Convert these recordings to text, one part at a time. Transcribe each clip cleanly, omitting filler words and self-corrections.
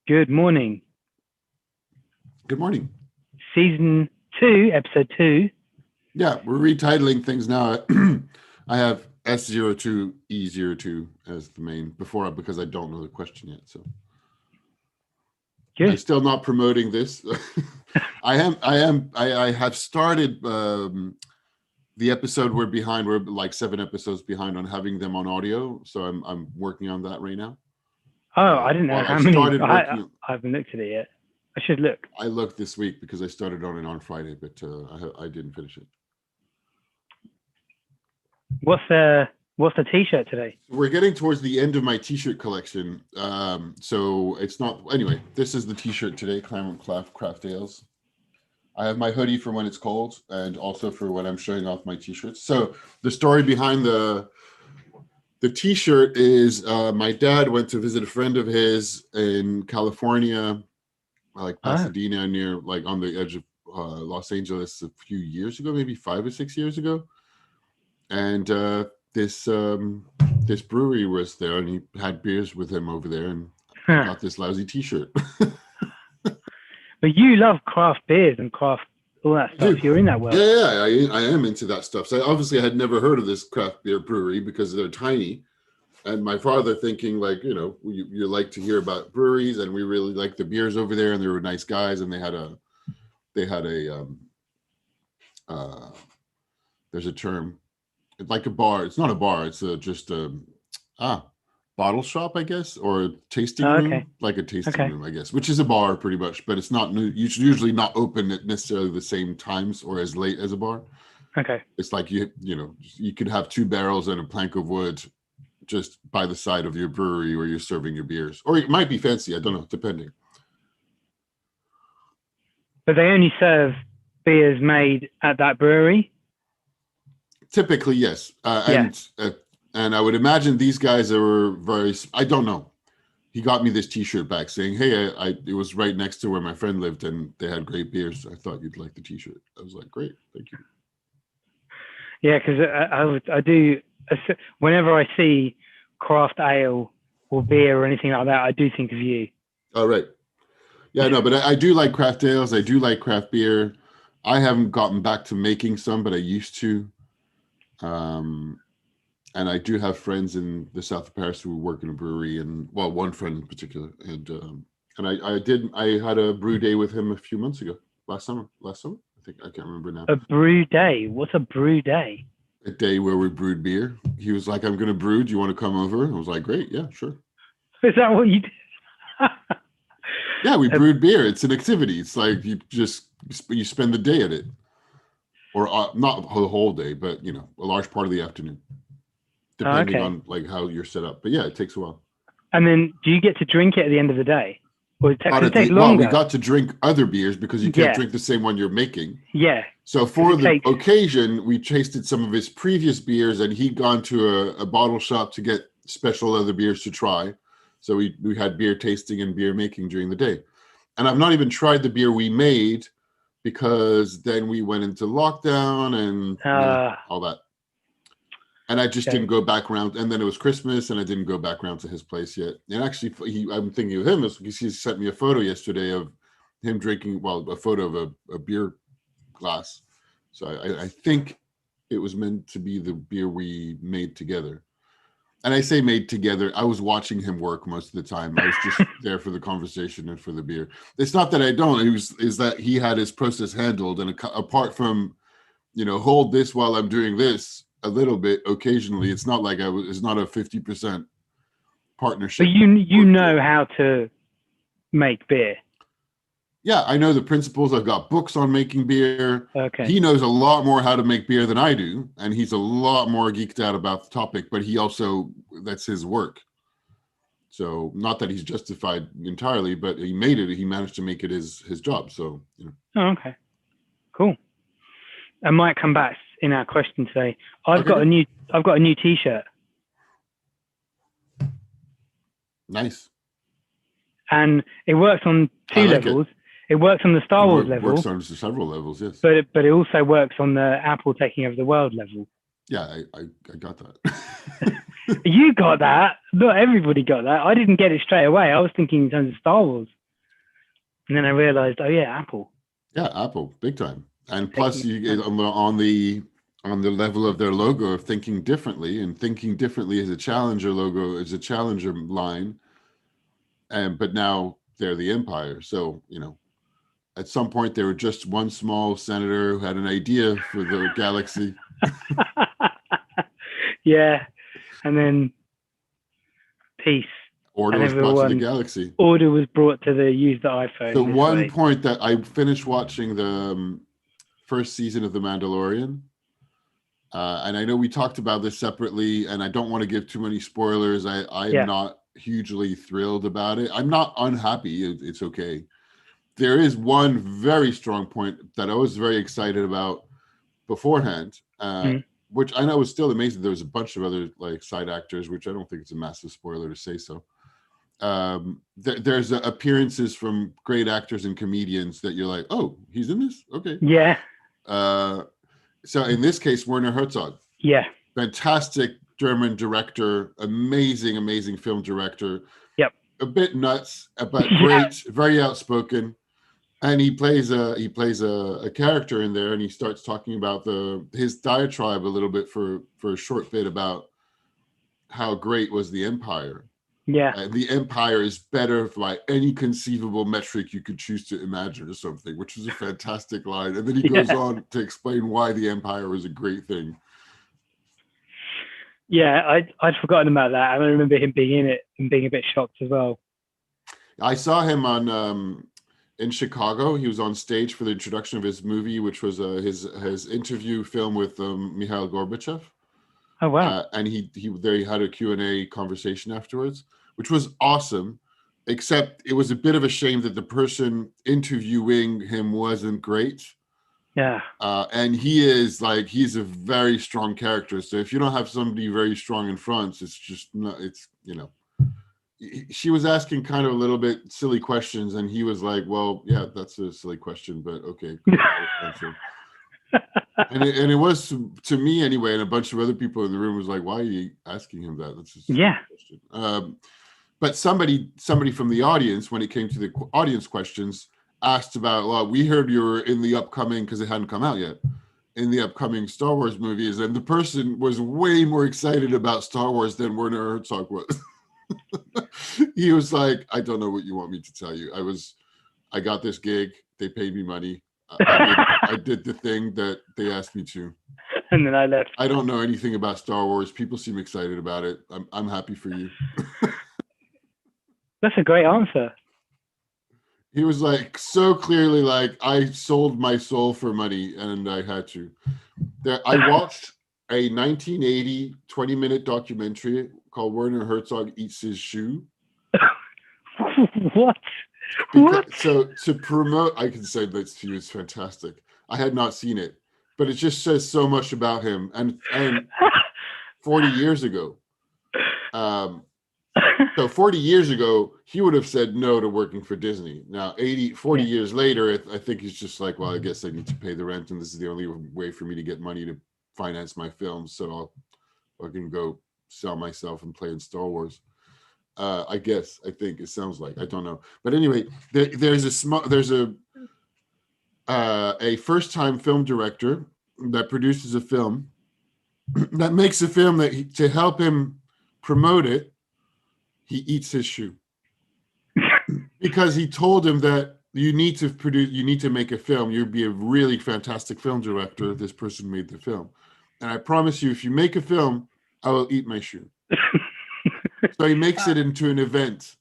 Good morning. Good morning. Season 2, episode 2. Yeah, we're retitling things now. I have S02E02 as the main because I don't know the question yet. So Good. I'm still not promoting this. I have started the episode we're behind. We're like 7 episodes behind on having them on audio. So I'm working on that right now. Oh, I didn't know how many. I haven't looked at it yet. I should look. I looked this week because I started on it on Friday, but I didn't finish it. What's the t-shirt today? We're getting towards the end of my t-shirt collection. So it's not, anyway, this is the t-shirt today, Climate Craft Ales. I have my hoodie for when it's cold and also for when I'm showing off my t-shirts. So the story behind the t-shirt is my dad went to visit a friend of his in California, like Pasadena, near like on the edge of Los Angeles a few years ago, maybe 5 or 6 years ago. And this brewery was there, and he had beers with him over there, and I got this lousy t-shirt. But you love craft beers and craft all that stuff. You're in that world. Yeah, I am into that stuff. So obviously I had never heard of this craft beer brewery because they're tiny. And my father thinking like, you like to hear about breweries, and we really like the beers over there, and they were nice guys, and they had a there's a term. It's like a bar. It's not a bar. It's just a bottle shop, I guess, or a tasting room, like a tasting room, I guess, which is a bar pretty much, but it's not usually not open at necessarily the same times or as late as a bar. Okay. It's like you could have 2 barrels and a plank of wood just by the side of your brewery where you're serving your beers, or it might be fancy. I don't know, depending. But they only serve beers made at that brewery. Typically, yes. And I would imagine these guys are very, I don't know. He got me this t-shirt back saying, hey, it was right next to where my friend lived and they had great beers. I thought you'd like the t-shirt. I was like, great, thank you. Yeah, because I do, whenever I see craft ale or beer or anything like that, I do think of you. Oh, right. Yeah, no, but I do like craft ales. I do like craft beer. I haven't gotten back to making some, but I used to. And I do have friends in the south of Paris who work in a brewery, and one friend in particular. And I had a brew day with him a few months ago, last summer. I think, I can't remember now. A brew day? What's a brew day? A day where we brewed beer. He was like, I'm going to brew. Do you want to come over? I was like, great. Yeah, sure. Is that what you did? Yeah, we brewed beer. It's an activity. It's like you spend the day at it. Or not the whole day, but, a large part of the afternoon. Depending on like how you're set up. But yeah, it takes a while. And then do you get to drink it at the end of the day? Or it take longer? Well, we got to drink other beers because you can't drink the same one you're making. Yeah. So for the occasion, we tasted some of his previous beers, and he'd gone to a bottle shop to get special other beers to try. So we had beer tasting and beer making during the day. And I've not even tried the beer we made because then we went into lockdown and all that. And I just didn't go back around. And then it was Christmas, and I didn't go back around to his place yet. And actually, I'm thinking of him because he sent me a photo yesterday of him drinking, a photo of a beer glass. So I think it was meant to be the beer we made together. And I say made together. I was watching him work most of the time. I was just there for the conversation and for the beer. It's not that I don't. Is that he had his process handled. And apart from, hold this while I'm doing this, a little bit occasionally, it's not like it's not a 50% partnership. But you know how to make beer. Yeah, I know the principles. I've got books on making beer. Okay. He knows a lot more how to make beer than I do, and he's a lot more geeked out about the topic, but he also, that's his work. So not that he's justified entirely, but he managed to make it his job. So, Oh, okay. Cool. I might come back in our question today. I've got a new t-shirt. Nice. And it works on 2 levels. It works on the Star Wars level. It works on several levels, yes. But it also works on the Apple taking over the world level. Yeah, I got that. You got that. Not everybody got that. I didn't get it straight away. I was thinking in terms of Star Wars. And then I realized, oh yeah, Apple. Yeah, Apple, big time. And plus, you get on the level of their logo of thinking differently, and thinking differently is a challenger logo, is a challenger line. But now they're the empire. So, at some point they were just one small senator who had an idea for the galaxy. Yeah. And then peace. Order was brought to the galaxy. Order was brought to use the iPhone. So one point that I finished watching the first season of The Mandalorian. And I know we talked about this separately, and I don't want to give too many spoilers. I am not hugely thrilled about it. I'm not unhappy. It's okay. There is one very strong point that I was very excited about beforehand, which I know was still amazing. There was a bunch of other like side actors, which I don't think it's a massive spoiler to say so. There's appearances from great actors and comedians that you're like, oh, he's in this? Okay. Yeah. So in this case, Werner Herzog. Yeah. Fantastic German director, amazing film director. Yep. A bit nuts, but great, very outspoken. And he plays a character in there, and he starts talking about his diatribe a little bit for a short bit about how great was the Empire. Yeah. And the Empire is better by any conceivable metric you could choose to imagine or something, which is a fantastic line. And then he goes on to explain why the Empire was a great thing. Yeah, I'd forgotten about that. I remember him being in it and being a bit shocked as well. I saw him in Chicago. He was on stage for the introduction of his movie, which was his interview film with Mikhail Gorbachev. Oh wow! And he had a Q&A conversation afterwards, which was awesome. Except it was a bit of a shame that the person interviewing him wasn't great. Yeah. And he's a very strong character. So if you don't have somebody very strong in front, it's just not. It's She was asking kind of a little bit silly questions, and he was like, "Well, yeah, that's a silly question, but okay." Cool. And it was to me anyway, and a bunch of other people in the room was like, "Why are you asking him that?" That's just a question. But somebody from the audience, when it came to the audience questions, asked about, well, we heard you were in the upcoming, because it hadn't come out yet, in the upcoming Star Wars movies, and the person was way more excited about Star Wars than Werner Herzog was. He was like, I don't know what you want me to tell you. I got this gig. They paid me money. I did the thing that they asked me to. And then I left. I don't know anything about Star Wars. People seem excited about it. I'm happy for you. That's a great answer. He was like, so clearly like, I sold my soul for money and I had to. I watched a 1980 20-minute documentary called Werner Herzog Eats His Shoe. What? So to promote, I can say that to you, it's fantastic. I had not seen it, but it just says so much about him. And 40 years ago, so 40 years ago, he would have said no to working for Disney. Now, 40 years later, I think he's just like, well, I guess I need to pay the rent, and this is the only way for me to get money to finance my films. So I can go sell myself and play in Star Wars. I think it sounds like, I don't know. But anyway, there's a first-time film director that produces a film that makes a film that to help him promote it, he eats his shoe. Because he told him that you need to make a film. You'd be a really fantastic film director if this person made the film. And I promise you, if you make a film, I will eat my shoe. So he makes it into an event.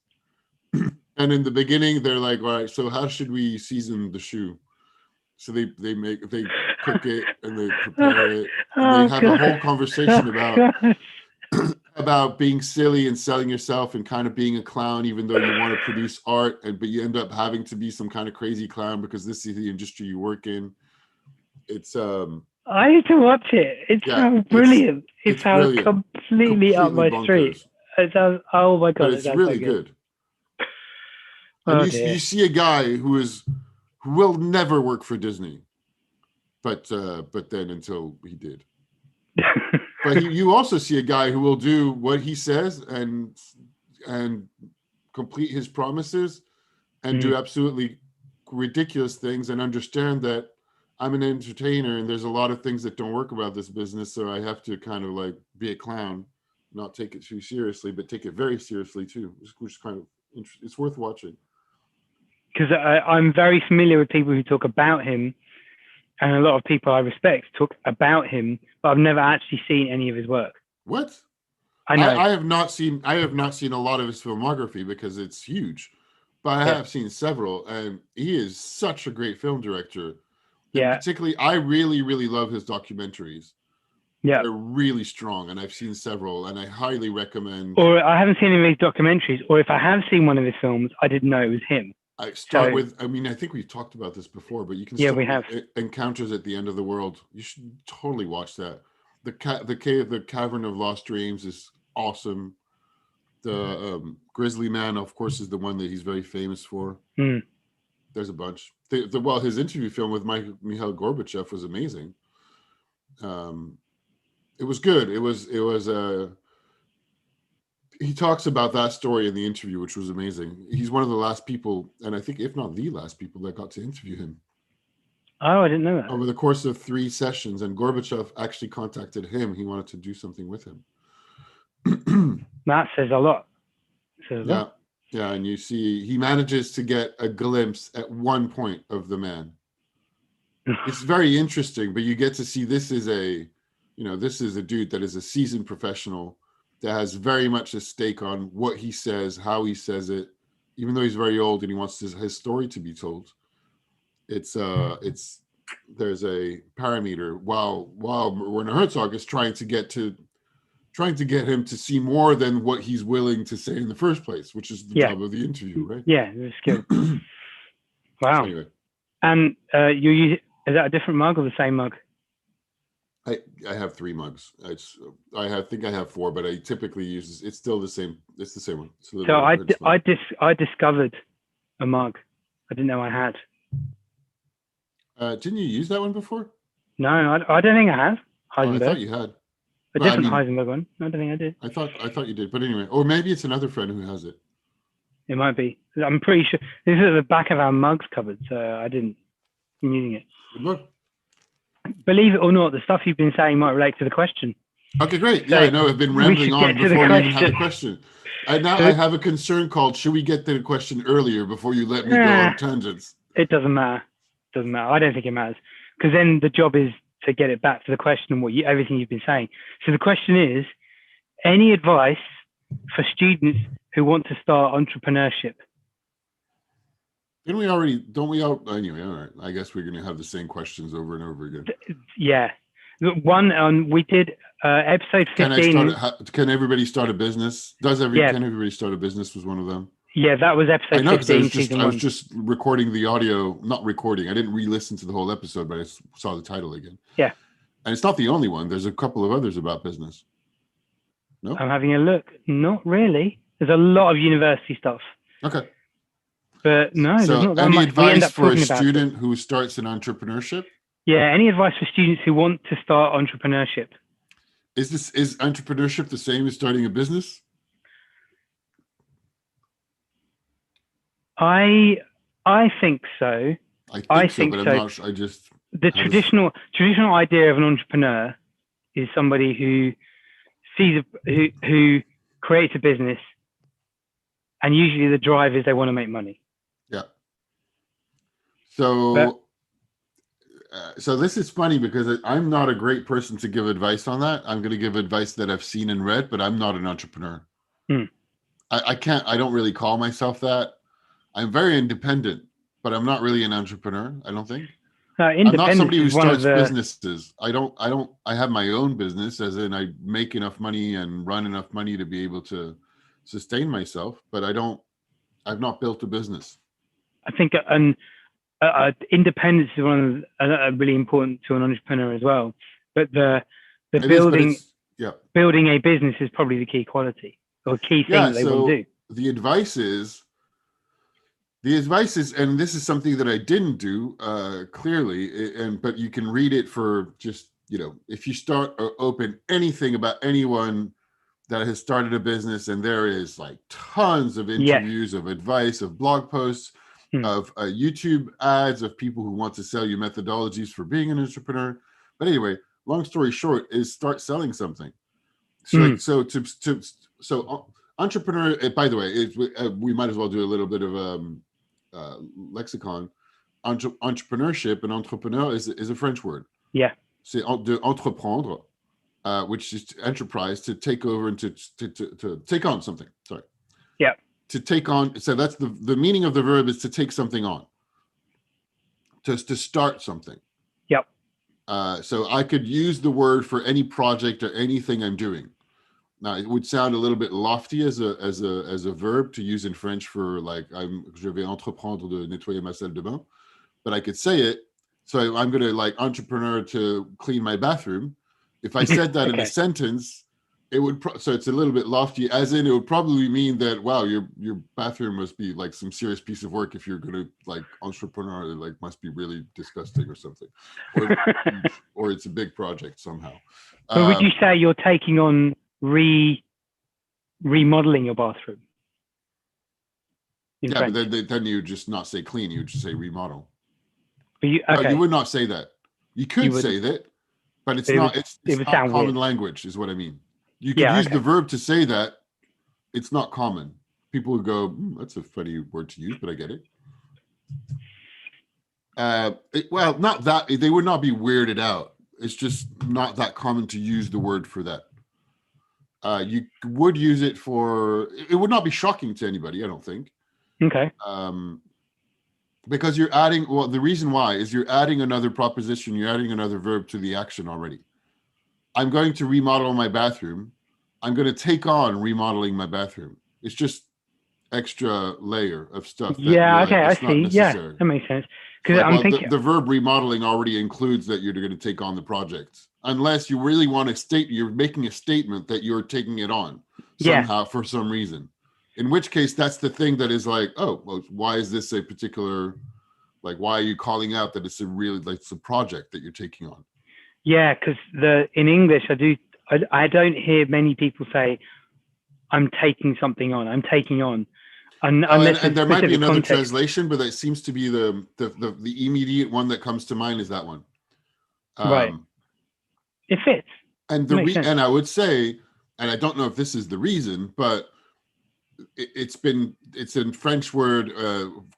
And in the beginning, they're like, all right, so how should we season the shoe? So they cook it and they prepare it. And they have a whole conversation about being silly and selling yourself and kind of being a clown, even though you want to produce art, but you end up having to be some kind of crazy clown because this is the industry you work in. It's I need to watch it. It sounds brilliant. It sounds completely up my street. It sounds, oh my god, but it's really good. And you see a guy who will never work for Disney, but then until he did. But you also see a guy who will do what he says and complete his promises and do absolutely ridiculous things and understand that I'm an entertainer and there's a lot of things that don't work about this business. So I have to kind of like be a clown, not take it too seriously, but take it very seriously too, which is kind of interesting. It's worth watching. Because I'm very familiar with people who talk about him, and a lot of people I respect talk about him, but I've never actually seen any of his work. What? I know. I have not seen a lot of his filmography because it's huge, but I have seen several, and he is such a great film director. And particularly, I really, really love his documentaries. Yeah, they're really strong, and I've seen several, and I highly recommend. Or I haven't seen any of his documentaries, or if I have seen one of his films, I didn't know it was him. I start with, I mean, I think we've talked about this before, but you can start we have Encounters at the End of the World. You should totally watch that. The Cavern of Lost Dreams is awesome. The Grizzly Man, of course, is the one that he's very famous for. There's a bunch. Well, his interview film with Mikhail Gorbachev was amazing. It was good. It was he talks about that story in the interview, which was amazing. He's one of the last people, and I think if not the last people, that got to interview him. Oh, I didn't know that. Over the course of 3 sessions, and Gorbachev actually contacted him. He wanted to do something with him. That says a lot. Yeah, and you see he manages to get a glimpse at one point of the man. It's very interesting, but you get to see this is a dude that is a seasoned professional that has very much a stake on what he says, how he says it, even though he's very old and he wants his story to be told. There's a parameter while Werner Herzog is trying to get him to see more than what he's willing to say in the first place, which is the job of the interview, right? Yeah, it's good. Wow. So anyway. And is that a different mug or the same mug? I have 3 mugs. I think I have 4, but I typically use it's still the same. It's the same one. So I discovered a mug I didn't know I had. Didn't you use that one before? No, I don't think I have. Heisenberg. I thought you had. A different Heisenberg one. I don't think I did. I thought you did, but anyway, or maybe it's another friend who has it. It might be. I'm pretty sure this is at the back of our mugs cupboard, so I'm using it. Good luck. Believe it or not, the stuff you've been saying might relate to the question. Okay, great. Yeah, I know I've been rambling on before you even had the question. And now I have a concern called, should we get to the question earlier before you let me go on tangents? It doesn't matter. I don't think it matters. Because then the job is to get it back to the question and everything you've been saying. So the question is, any advice for students who want to start entrepreneurship? Don't we all anyway, all right. I guess we're gonna have the same questions over and over again. Yeah. One we did episode 15. Can everybody start a business? Can everybody start a business was one of them. Yeah, that was episode 15. I was just recording the audio, not recording. I didn't re-listen to the whole episode, but I saw the title again. Yeah. And it's not the only one. There's a couple of others about business. No? I'm having a look. Not really. There's a lot of university stuff. Okay. But no, so there's not that any much. Advice for a student who starts in entrepreneurship? Yeah, any advice for students who want to start entrepreneurship? Is entrepreneurship the same as starting a business? I think so. I think so, but I'm not sure. The traditional idea of an entrepreneur is somebody who who creates a business, and usually the drive is they want to make money. Yeah. So this is funny because I'm not a great person to give advice on that. I'm going to give advice that I've seen and read, but I'm not an entrepreneur. I don't really call myself that. I'm very independent, but I'm not really an entrepreneur, I don't think. I'm not somebody who starts businesses. I have my own business, as in I make enough money and run enough money to be able to sustain myself, but I've not built a business. I think independence is one of really important to an entrepreneur as well. But building a business is probably the key quality or key thing that they want to do. The advice is, and this is something that I didn't do clearly, but you can read it for just if you start or open anything about anyone that has started a business, and there is like tons of interviews, of advice, of blog posts, of YouTube ads, of people who want to sell you methodologies for being an entrepreneur. But anyway, long story short is start selling something. So entrepreneur, by the way, we might as well do a little bit of lexicon. Entrepreneurship and entrepreneur is a French word. Yeah. C'est de entreprendre, which is enterprise, to take over and to take on something. Sorry. Yeah. To take on. So that's the meaning of the verb is to take something on. To start something. Yep. So I could use the word for any project or anything I'm doing. Now it would sound a little bit lofty as a verb to use in French for like je vais entreprendre de nettoyer ma salle de bain, but I could say it. So I'm going to like entrepreneur to clean my bathroom. If I said that in a sentence, it would. So it's a little bit lofty, as in it would probably mean that, wow, your bathroom must be like some serious piece of work if you're going to like entrepreneur, like must be really disgusting or something, or it's a big project somehow. But would you say you're taking on remodeling your bathroom? Yeah, but then you just not say clean, you would just say remodel. But you would not say that. You could say that, but it's not. It's not common weird. Language, is what I mean. You could use the verb to say that. It's not common. People would go, "That's a funny word to use," but I get it. Well, not that they would not be weirded out. It's just not that common to use the word for that. You would use it for. It would not be shocking to anybody, I don't think. Okay. Because you're adding, well, the reason why is you're adding another proposition, you're adding another verb to the action already. I'm going to remodel my bathroom. I'm going to take on remodeling my bathroom. It's just extra layer of stuff. I see. Yeah, that makes sense. Because I'm thinking the verb remodeling already includes that you're going to take on the project, unless you really want to state, you're making a statement that you're taking it on somehow for some reason. In which case, that's the thing that is like, oh, well, why is this a particular, like, why are you calling out that it's a really, like, it's a project that you're taking on? Yeah, because in English, I don't hear many people say, I'm taking something on, I'm taking on. And there might be another translation, but that seems to be the immediate one that comes to mind is that one. Right. It fits. And and I would say, and I don't know if this is the reason, but it's in French word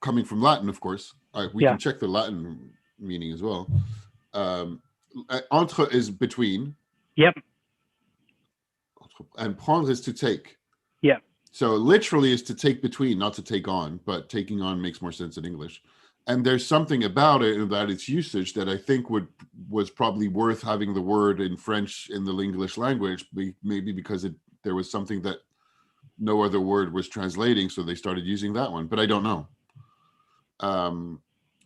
coming from Latin, of course. We can check the Latin meaning as well. Entre is between. Yep. And prendre is to take. Yeah. So literally is to take between, not to take on, but taking on makes more sense in English. And there's something about it, about its usage, that I think was probably worth having the word in French in the English language, maybe because there was something that no other word was translating, so they started using that one, but I don't know.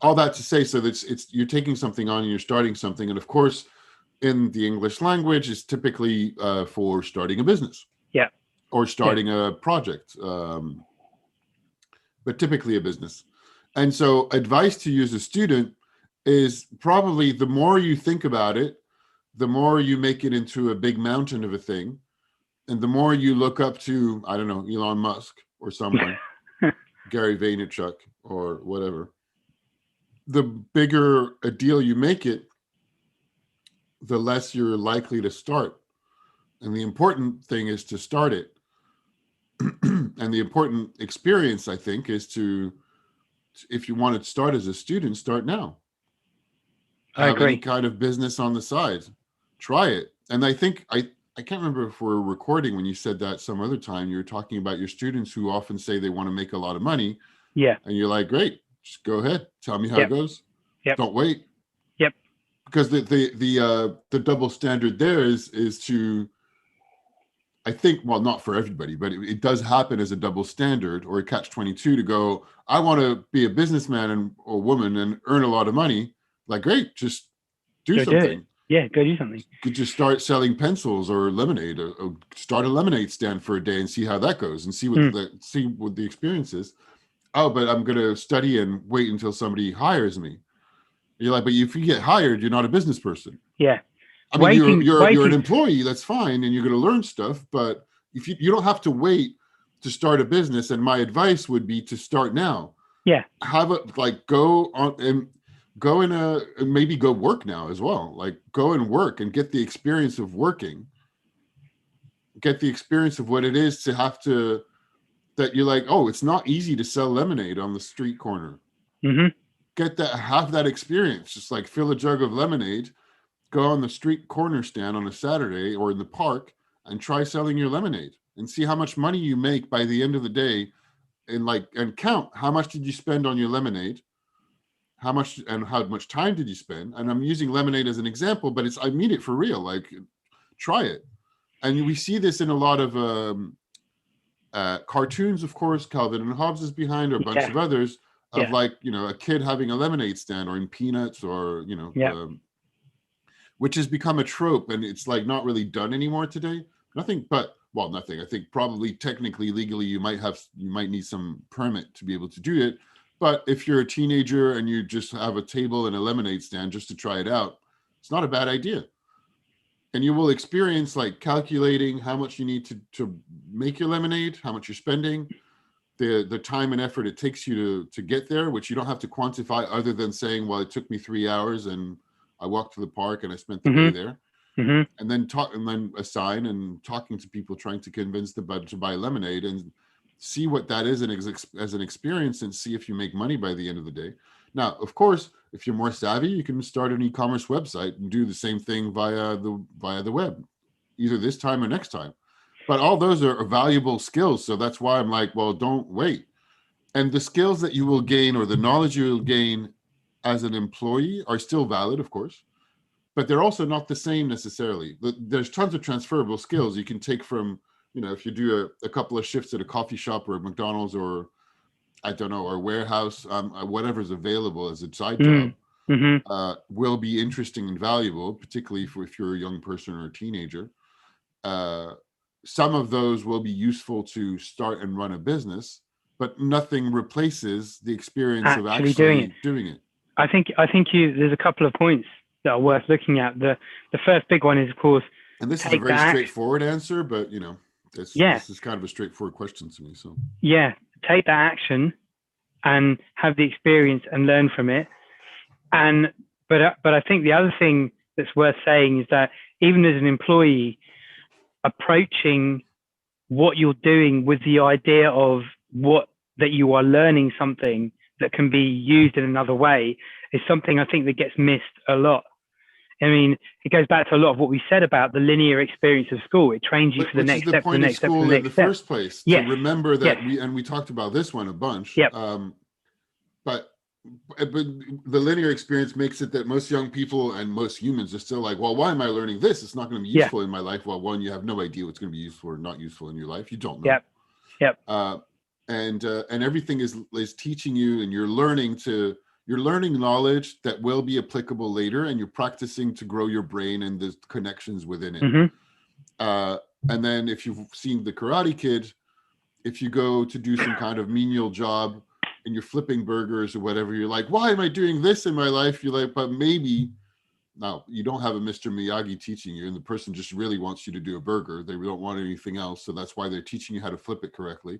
All that to say, so that you're taking something on and you're starting something, and of course, in the English language, is typically for starting a business, or starting a project, but typically a business. And so, advice to you as a student is probably the more you think about it, the more you make it into a big mountain of a thing. And the more you look up to, I don't know, Elon Musk or someone, Gary Vaynerchuk or whatever, the bigger a deal you make it, the less you're likely to start. And the important thing is to start it. And the important experience, I think, is to, if you want to start as a student, start now. I agree. Any kind of business on the side. Try it. And I think, I can't remember if we're recording when you said that some other time. You were talking about your students who often say they want to make a lot of money. Yeah. And you're like, great, just go ahead. Tell me how it goes. Yep. Don't wait. Yep. Because the double standard there is to, I think, well, not for everybody, but it does happen as a double standard or a catch-22 to go, I want to be a businessman or woman and earn a lot of money. Like, great, just do something. Go do something. Could just start selling pencils or lemonade, or start a lemonade stand for a day and see how that goes, and see what the experience is. Oh, but I'm going to study and wait until somebody hires me. You're like, but if you get hired, you're not a business person. Yeah. I mean, you're an waiting. employee, that's fine, and you're going to learn stuff, but if you don't have to wait to start a business, and my advice would be to start now. Yeah. Have a, like, go on and go in and maybe go work now as well. Like, go and work and get the experience of working. Get the experience of what it is to have to, that you're like, oh, it's not easy to sell lemonade on the street corner. Have that experience. Just like fill a jug of lemonade, go on the street corner stand on a Saturday or in the park and try selling your lemonade and see how much money you make by the end of the day, and count how much did you spend on your lemonade, how much time did you spend. And I'm using lemonade as an example, but I mean it for real. Like, try it. And we see this in a lot of cartoons, of course. Calvin and Hobbes is behind, or a bunch of others, of like, a kid having a lemonade stand, or in Peanuts, or which has become a trope, and it's like not really done anymore today. Nothing. I think probably technically, legally, you might need some permit to be able to do it. But if you're a teenager and you just have a table and a lemonade stand just to try it out, it's not a bad idea. And you will experience like calculating how much you need to make your lemonade, how much you're spending, the time and effort it takes you to get there, which you don't have to quantify other than saying, well, it took me 3 hours and I walked to the park and I spent the day there. And then assign and talking to people, trying to convince them to buy lemonade, and see what that is as an experience, and see if you make money by the end of the day. Now, of course, if you're more savvy, you can start an e-commerce website and do the same thing via the web, either this time or next time. But all those are valuable skills. So that's why I'm like, well, don't wait. And the skills that you will gain, or the knowledge you will gain as an employee, are still valid, of course, but they're also not the same necessarily. There's tons of transferable skills you can take from, if you do a couple of shifts at a coffee shop or a McDonald's, or I don't know, or warehouse, whatever's available as a side job, will be interesting and valuable, particularly if you're a young person or a teenager. Some of those will be useful to start and run a business, but nothing replaces the experience of actually doing it. I think there's a couple of points that are worth looking at. The first big one is, of course, and this is a very straightforward answer, but this is kind of a straightforward question to me. So take that action and have the experience and learn from it. But I think the other thing that's worth saying is that even as an employee, approaching what you're doing with the idea of that you are learning something that can be used in another way is something I think that gets missed a lot. I mean, it goes back to a lot of what we said about the linear experience of school. It trains you for the next step, the next step, the next step. In the first place, to remember that we talked about this one a bunch. But the linear experience makes it that most young people and most humans are still like, well, why am I learning this? It's not going to be useful in my life. Well, one, you have no idea what's going to be useful or not useful in your life. You don't know. And everything is teaching you, and you're learning knowledge that will be applicable later, and you're practicing to grow your brain and the connections within it. And then if you've seen The Karate Kid, if you go to do some kind of menial job and you're flipping burgers or whatever, you're like, why am I doing this in my life? You're like, but maybe now you don't have a Mr. Miyagi teaching you, and the person just really wants you to do a burger. They don't want anything else. So that's why they're teaching you how to flip it correctly.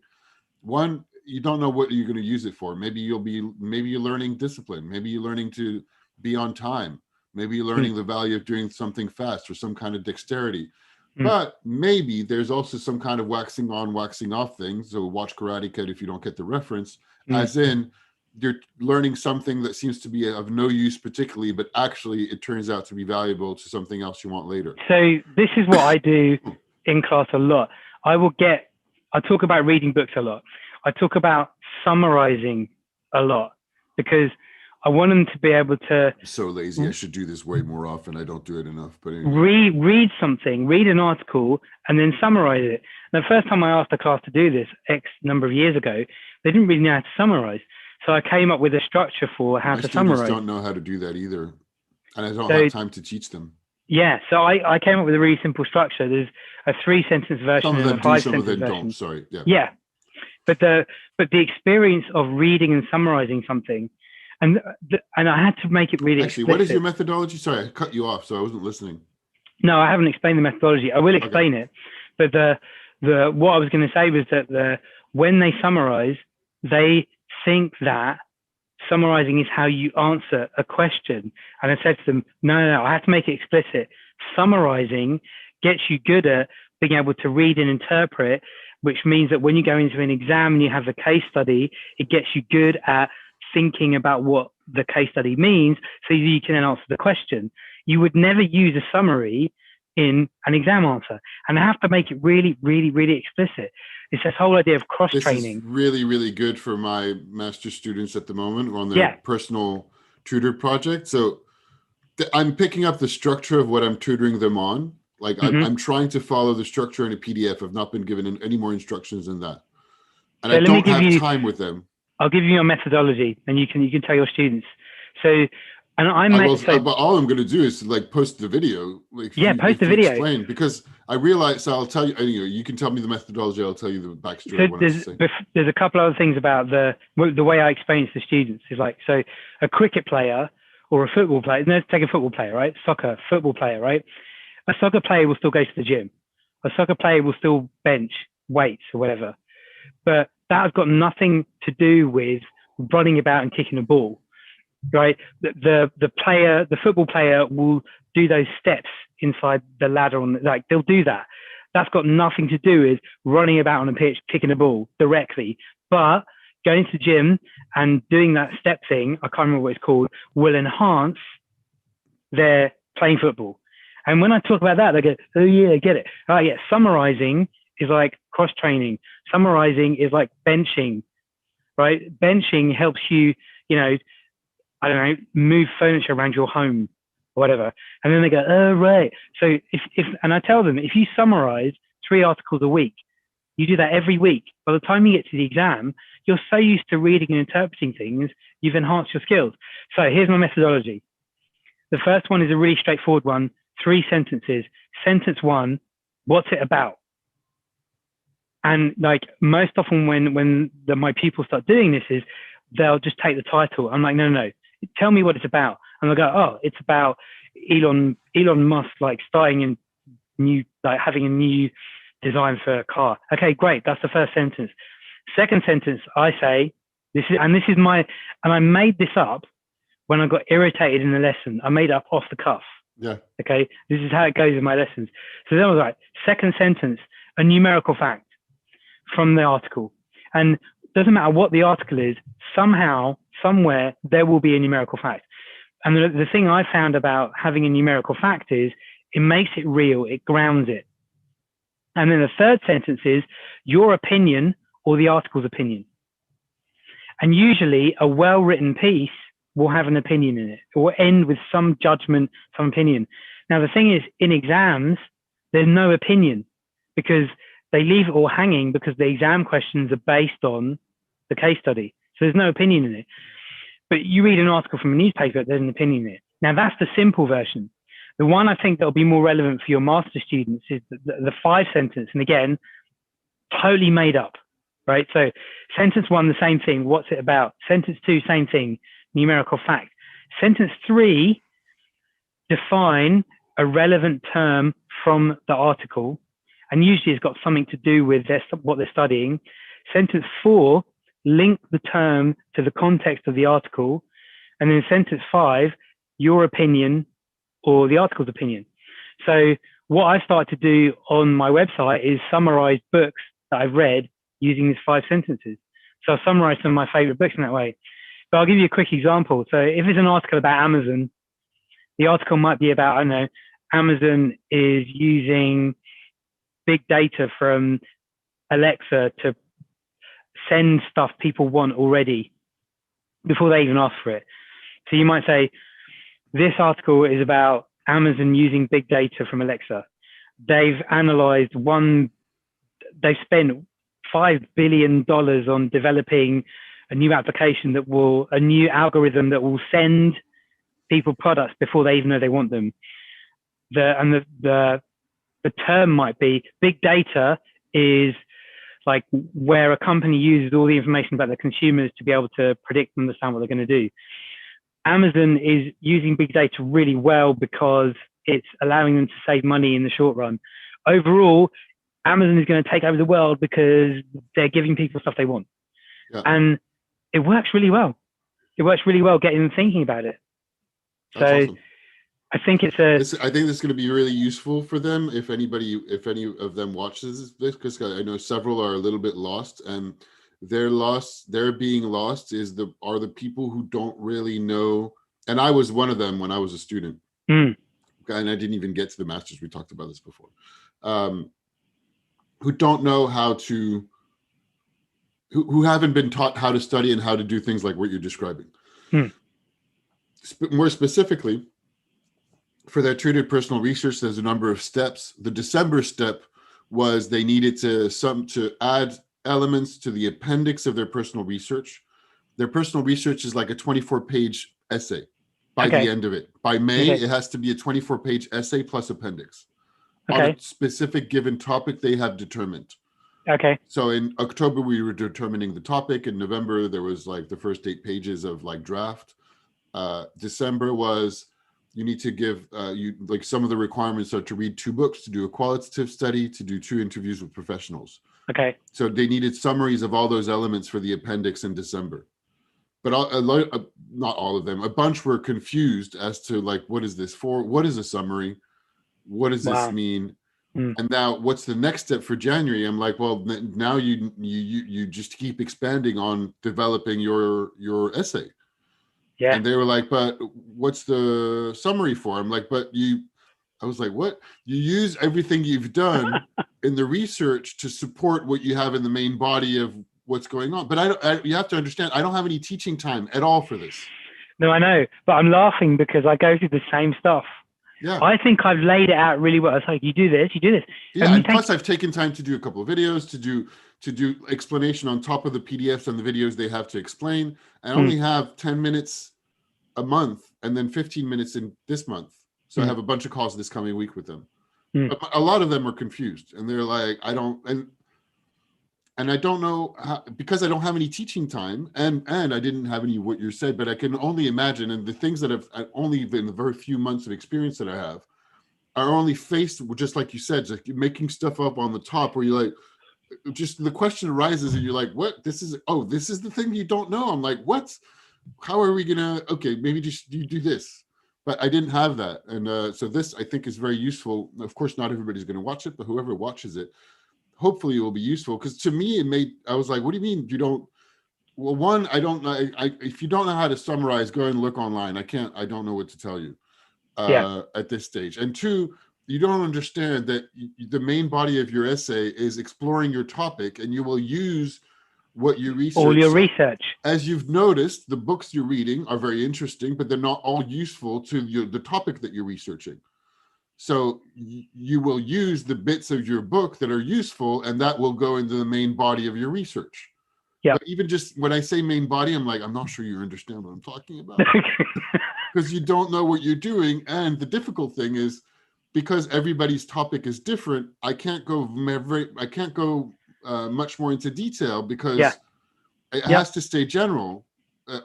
One, you don't know what you're going to use it for. Maybe you're learning discipline. Maybe you're learning to be on time. Maybe you're learning the value of doing something fast, or some kind of dexterity. But maybe there's also some kind of waxing on, waxing off thing. So watch Karate Kid if you don't get the reference, as in you're learning something that seems to be of no use particularly, but actually it turns out to be valuable to something else you want later. So this is what I do in class a lot. I talk about reading books a lot. I talk about summarizing a lot, because I want them to be able to. I'm so lazy. I should do this way more often. I don't do it enough. But anyway. Read an article, and then summarize it. And the first time I asked a class to do this X number of years ago, they didn't really know how to summarize. So I came up with a structure for how to summarize. My students don't know how to do that either, and I don't have time to teach them. Yeah, so I came up with a really simple structure. There's a 3-sentence version and a 5-sentence version. Some of them don't. Sorry. Yeah. But the experience of reading and summarizing something, and I had to make it really actually explicit. What is your methodology? Sorry, I cut you off, so I wasn't listening. No, I haven't explained the methodology. I will explain it, but what I was going to say was that when they summarize, they think that summarizing is how you answer a question. And I said to them, no, I have to make it explicit. Summarizing gets you good at being able to read and interpret, which means that when you go into an exam and you have a case study, it gets you good at thinking about what the case study means, so you can then answer the question. You would never use a summary in an exam answer, and I have to make it really, really, really explicit. It's this whole idea of cross-training. This is really, really good for my master's students at the moment on their personal tutor project. So I'm picking up the structure of what I'm tutoring them on. Like I'm trying to follow the structure in a PDF. I've not been given any more instructions than that. And I don't have time with them. I'll give you a methodology, and you can tell your students. So, but all I'm going to do is like post the video. Like, post the video. Explain, because I realize. So I'll tell you. You can tell me the methodology. I'll tell you the backstory. So there's a couple other things about the way I explain it to students is like, so a cricket player or a football player. Let's take a football player, right? Football player, right? A soccer player will still go to the gym. A soccer player will still bench weights or whatever. But that has got nothing to do with running about and kicking a ball, right? The football player will do those steps inside the ladder they'll do that. That's got nothing to do with running about on a pitch, kicking a ball directly. But going to the gym and doing that step thing, I can't remember what it's called, will enhance their playing football. And when I talk about that, they go, oh yeah, I get it. Oh yeah, summarizing is like cross-training. Summarizing is like benching, right? Benching helps you, move furniture around your home or whatever. And then they go, oh, right. So and I tell them, if you summarize 3 articles a week, you do that every week. By the time you get to the exam, you're so used to reading and interpreting things, you've enhanced your skills. So here's my methodology. The first one is a really straightforward one, 3 sentences. Sentence 1, what's it about? And like most often when my pupils start doing this is they'll just take the title. I'm like, no, tell me what it's about. And they'll go, oh, it's about Elon Musk like starting having a new design for a car. Okay, great. That's the first sentence. Second sentence, I say, I made this up when I got irritated in the lesson. I made it up off the cuff. Yeah. Okay. This is how it goes in my lessons. So then I was like, second sentence, a numerical fact from the article. And it doesn't matter what the article is, somehow, somewhere, there will be a numerical fact. And the thing I found about having a numerical fact is it makes it real, it grounds it. And then the third sentence is your opinion or the article's opinion. And usually a well-written piece will have an opinion in it. It will end with some judgment, some opinion. Now, the thing is, in exams, there's no opinion because they leave it all hanging because the exam questions are based on the case study. So there's no opinion in it. But you read an article from a newspaper, there's an opinion in it. Now, that's the simple version. The one I think that will be more relevant for your master's students is the 5-sentence. And again, totally made up, right? So sentence 1, the same thing. What's it about? Sentence 2, same thing. Numerical fact. Sentence 3, define a relevant term from the article. And usually it's got something to do with what they're studying. Sentence 4, link the term to the context of the article. And then sentence 5, your opinion or the article's opinion. So what I started to do on my website is summarize books that I've read using these 5 sentences. So I'll summarize some of my favorite books in that way. But I'll give you a quick example. So if it's an article about Amazon, the article might be about, I don't know, Amazon is using big data from Alexa to send stuff people want already before they even ask for it. So you might say, this article is about Amazon using big data from Alexa. They've analyzed they've spent $5 billion on developing a new application a new algorithm that will send people products before they even know they want them. The term might be big data is like where a company uses all the information about their consumers to be able to predict and understand what they're going to do. Amazon is using big data really well because it's allowing them to save money in the short run. Overall, Amazon is going to take over the world because they're giving people stuff they want. Yeah. And it works really well. It works really well getting them thinking about it. That's awesome. I think I think this is going to be really useful for them if any of them watches this, because I know several are a little bit lost, and their being lost are the people who don't really know. And I was one of them when I was a student, and I didn't even get to the master's. We talked about this before. Who don't know how to, who haven't been taught how to study and how to do things like what you're describing. More specifically, for their treated personal research, there's a number of steps. The December step was they needed to add elements to the appendix of their personal research. Their personal research is like a 24-page essay by the end of it. By May, it has to be a 24-page essay plus appendix on a specific given topic they have determined. So in October, we were determining the topic. In November, there was like the first 8 pages of like draft. December was, you need to give, some of the requirements are to read 2 books, to do a qualitative study, to do 2 interviews with professionals. So they needed summaries of all those elements for the appendix in December. But not all of them, a bunch were confused as to like, what is this for? What is a summary? What does this mean? And now what's the next step for January? I'm like, well, now you just keep expanding on developing your essay. And they were like, but what's the summary for? I'm like, I was like, what? You use everything you've done in the research to support what you have in the main body of what's going on. But you have to understand, I don't have any teaching time at all for this. No, I know, but I'm laughing because I go through the same stuff. Yeah. I think I've laid it out really well. It's like, you do this, you do this. Yeah, and plus I've taken time to do a couple of videos, to do explanation on top of the PDFs and the videos they have to explain. I only have 10 minutes a month and then 15 minutes in this month. So I have a bunch of calls this coming week with them. But a lot of them are confused and they're like, and I don't know how, because I don't have any teaching time and I didn't have any what you said, but I can only imagine, and the things that I've only been the very few months of experience that I have are only faced with, just like you said, just making stuff up on the top where you're like, just the question arises and you're like, what? This is the thing you don't know. I'm like, what? How are we gonna, okay, maybe just you do this. But I didn't have that. And so this I think is very useful. Of course, not everybody's gonna watch it, but whoever watches it, hopefully it will be useful. Because to me, I was like, what do you mean you don't? Well, one, I don't know. If you don't know how to summarize, go and look online. I don't know what to tell you at this stage. And 2, you don't understand that the main body of your essay is exploring your topic, and you will use what you research. All your research. As you've noticed, the books you're reading are very interesting, but they're not all useful to the topic that you're researching. So you will use the bits of your book that are useful, and that will go into the main body of your research. Yeah. But even just when I say main body, I'm like, I'm not sure you understand what I'm talking about. Because you don't know what you're doing. And the difficult thing is, because everybody's topic is different, I can't go much more into detail because it has to stay general.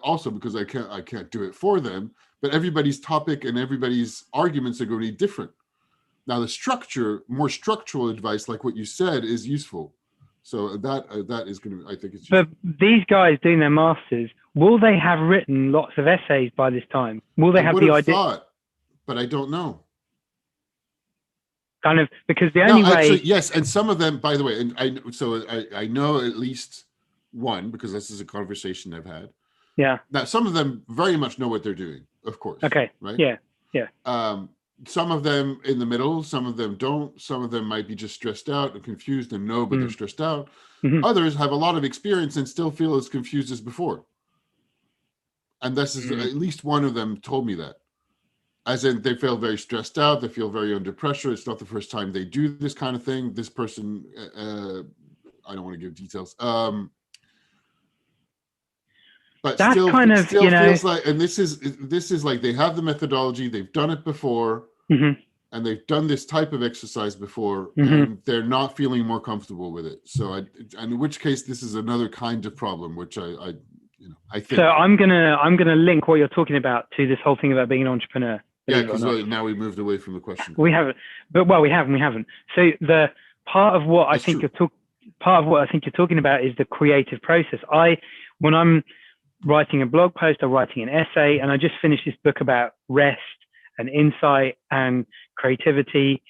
Also because I can't do it for them. But everybody's topic and everybody's arguments are going to be different. Now the structure, more structural advice, like what you said, is useful. So that is going to, I think it's useful. But these guys doing their masters, will they have written lots of essays by this time? Will they have the idea? Thought, but I don't know. Kind of, because the only way. Actually, yes, and some of them, by the way, and I know at least one, because this is a conversation I've had. Yeah. Now some of them very much know what they're doing, of course. Okay. Right. Yeah. Some of them in the middle, some of them don't. Some of them might be just stressed out and confused and know, but they're stressed out. Others have a lot of experience and still feel as confused as before. And this is at least one of them told me that. As in, they feel very stressed out. They feel very under pressure. It's not the first time they do this kind of thing. This person, I don't want to give details. But that still feels like, and this is like they have the methodology, they've done it before, and they've done this type of exercise before, and they're not feeling more comfortable with it. So, and in which case, this is another kind of problem, which I think. So I'm gonna link what you're talking about to this whole thing about being an entrepreneur. Yeah, believe it or because not. now we moved away from the question. We haven't, but well, we haven't. So the part of what I That's think true. you're talking about is the creative process. When I'm writing a blog post or writing an essay, and I just finished this book about rest and insight and creativity,